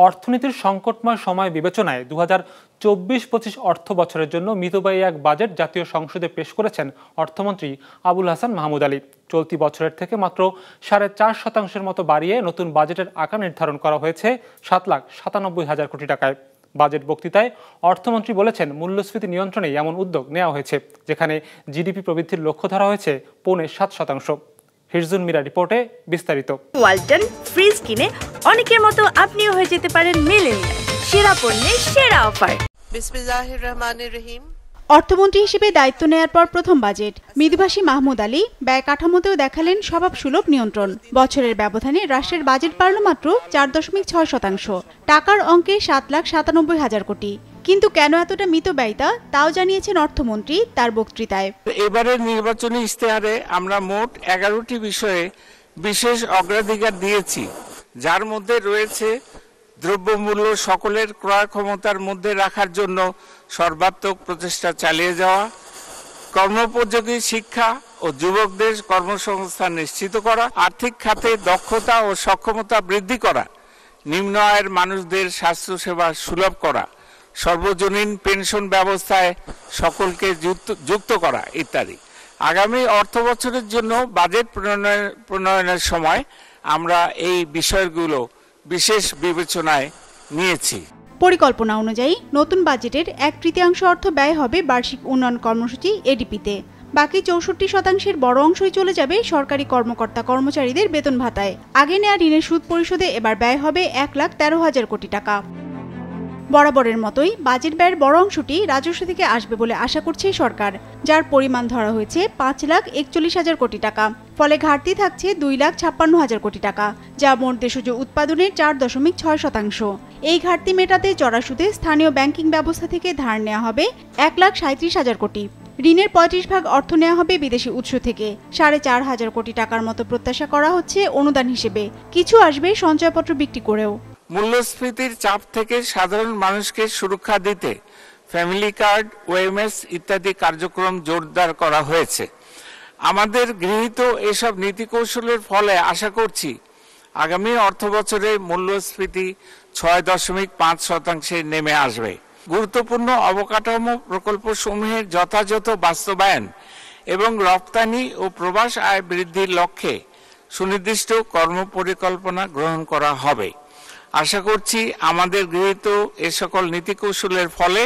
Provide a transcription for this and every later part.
অর্থনীতির সংকটময় সময় বিবেচনায় 2024-25 অর্থ বছরের জন্য মিতব্যয়ী এক বাজেট জাতীয় সংসদে পেশ করেছেন অর্থমন্ত্রী আবুল হাসান মাহমুদ আলী। চলতি বছরের থেকে মাত্র 4.5% মতো বাড়িয়ে নতুন বাজেটের আকার নির্ধারণ করা হয়েছে 7,97,000 কোটি টাকায়। বাজেট বক্তৃতায় অর্থমন্ত্রী বলেছেন, মূল্যস্ফীতি নিয়ন্ত্রণে এমন উদ্যোগ নেওয়া হয়েছে যেখানে জিডিপি প্রবৃদ্ধির লক্ষ্য ধরা হয়েছে 5.7%। হিরজুন মিরা রিপোর্টে বিস্তারিত। ওয়ালটন ফ্রিজ কিনে অনেকের মতো আপনিও হয়ে যেতে পারেন মিলেনিয়াল। সেরা পণ্যের সেরা অফার। বিসমিল্লাহির রহমানির রহিম। অর্থমন্ত্রী হিসেবে দায়িত্ব নেয়ার পর প্রথম বাজেট। মৃদুভাষী মাহমুদ আলী ব্যয় কাঠামোতেও দেখালেন স্বভাব সুলভ নিয়ন্ত্রণ। বছরের ব্যবধানে রাষ্ট্রের বাজেট বাড়ল মাত্র 4.6%। টাকার অঙ্কে 7,97,000 কোটি। কিন্তু কেন এতটা মিতব্যয়িতা তাও জানিয়েছেন অর্থমন্ত্রী তার বক্তৃতায়। এবারের নির্বাচনী ইশতেহারে আমরা মোট 11টি বিষয়ে বিশেষ অগ্রাধিকার দিয়েছি, যার মধ্যে রয়েছে দ্রব্যমূল্য সকলের ক্রয় ক্ষমতার মধ্যে রাখার জন্য সর্বাত্মক প্রচেষ্টা চালিয়ে যাওয়া, কর্মোপযোগী শিক্ষা ও যুবকদের কর্মসংস্থান নিশ্চিত করা, আর্থিক খাতে দক্ষতা ও সক্ষমতা বৃদ্ধি করা, নিম্ন আয়ের মানুষদের স্বাস্থ্যসেবা সুলভ করা, সর্বজনীন পেনশন ব্যবস্থায় সকলকে যুক্ত করা ইত্যাদি। আগামী অর্থ বছরের জন্য বাজেট প্রণয়নের সময় আমরা এই বিষয়গুলো বিশেষ বিবেচনায় নিয়েছি। পরিকল্পনা অনুযায়ী নতুন বাজেটের 1/3 অর্থ ব্যয় হবে বার্ষিক উন্নয়ন কর্মসূচি এডিপিতে। বাকি 64% বড় অংশই চলে যাবে সরকারি কর্মকর্তা কর্মচারীদের বেতন ভাতায়। আগে নেওয়া ঋণের সুদ পরিশোধে এবার ব্যয় হবে 1,13,000 কোটি টাকা। বরাবরের মতোই বাজেট ব্যয়ের বড় অংশটি রাজস্ব থেকে আসবে বলে আশা করছে সরকার, যার পরিমাণ ধরা হয়েছে 5,41,000 কোটি টাকা। ফলে ঘাটতি থাকছে 2,56,000 কোটি টাকা, যা মোট দেশজ উৎপাদনের 4.6%। এই ঘাটতি মেটাতে চড়া সুদে স্থানীয় ব্যাংকিং ব্যবস্থা থেকে ধার নেওয়া হবে 1,37,000 কোটি। ঋণের 35% অর্থ নেওয়া হবে বিদেশি উৎস থেকে। 4,500 কোটি টাকার মতো প্রত্যাশা করা হচ্ছে অনুদান হিসেবে। কিছু আসবে সঞ্চয়পত্র বিক্রি করেও। মূল্যস্ফীতির চাপ থেকে সাধারণ মানুষকে সুরক্ষা দিতে ফ্যামিলি কার্ড, ওএমএস ইত্যাদি কার্যক্রম জোরদার করা হয়েছে। আমাদের গৃহীত এসব নীতি কৌশলের ফলে আশা করছি আগামী অর্থ বছরে মূল্যস্ফীতি 6.5% নেমে আসবে। গুরুত্বপূর্ণ অবকাঠামো প্রকল্পসমূহের যথাযথ বাস্তবায়ন এবং রপ্তানি ও প্রবাস আয় বৃদ্ধির লক্ষ্যে সুনির্দিষ্ট কর্মপরিকল্পনা গ্রহণ করা হবে। আশা করছি আমাদের গৃহীত এ সকল নীতি কৌশলের ফলে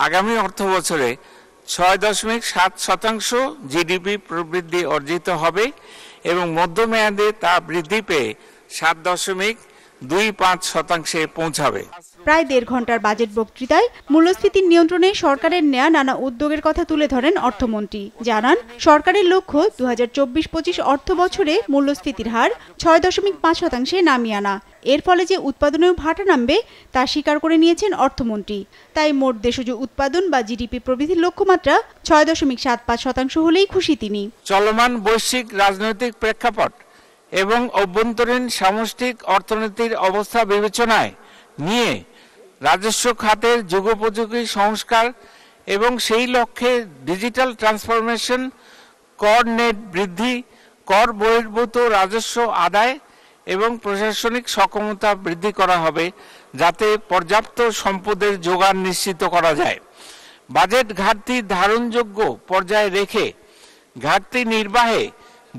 আগামী অর্থ বছরে 6.7% জিডিপি প্রবৃদ্ধি অর্জিত হবে এবং মধ্যমেয়াদে তা বৃদ্ধি পেয়ে 7.25% পৌঁছাবে। প্রায় 1.5 ঘন্টার বাজেট বক্তৃতায় মূল্যস্ফীতি নিয়ন্ত্রণে সরকারের নেয়া নানা উদ্যোগের কথা তুলে ধরেন অর্থমন্ত্রী। জানান, সরকারের লক্ষ্য 2024-25 অর্থ বছরে মূল্যস্ফীতির হার 6.5% নামিয়ে আনা। এর ফলে যে উৎপাদনেও ভাটা নামবে তা স্বীকার করে নিয়েছেন অর্থমন্ত্রী। তাই মোট দেশজ উৎপাদন বা জিডিপি প্রবৃদ্ধির লক্ষ্যমাত্রা 6.75% হলেই খুশি তিনি। চলমান বৈশ্বিক রাজনৈতিক প্রেক্ষাপট এবং অভ্যন্তরীণ সামষ্টিক অর্থনীতির অবস্থা বিবেচনায় নিয়ে রাজস্ব খাতের যুগোপযোগী সংস্কার এবং সেই লক্ষ্যে ডিজিটাল ট্রান্সফরমেশন, কর নেট বৃদ্ধি, কর বহির্ভূত রাজস্ব আদায় এবং প্রশাসনিক সক্ষমতা বৃদ্ধি করা হবে, যাতে পর্যাপ্ত সম্পদের যোগান নিশ্চিত করা যায়। বাজেট ঘাটতি ধারণযোগ্য পর্যায়ে রেখে ঘাটতি নির্বাহে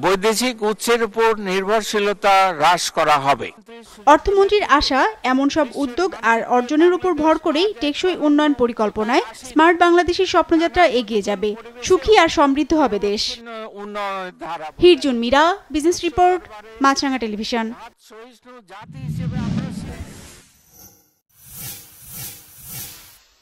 বৈদেশিক উৎসের উপর নির্ভরশীলতা হ্রাস করা হবে। অর্থমন্ত্রীর আশা, এমন সব উদ্যোগ আর অর্জনের উপর ভর করেই টেকসই উন্নয়ন পরিকল্পনায় স্মার্ট বাংলাদেশের স্বপ্নযাত্রা এগিয়ে যাবে। সুখী আর সমৃদ্ধ হবে দেশ। হিরজুন মিরা, বিজনেস রিপোর্ট, মাছরাঙা টেলিভিশন।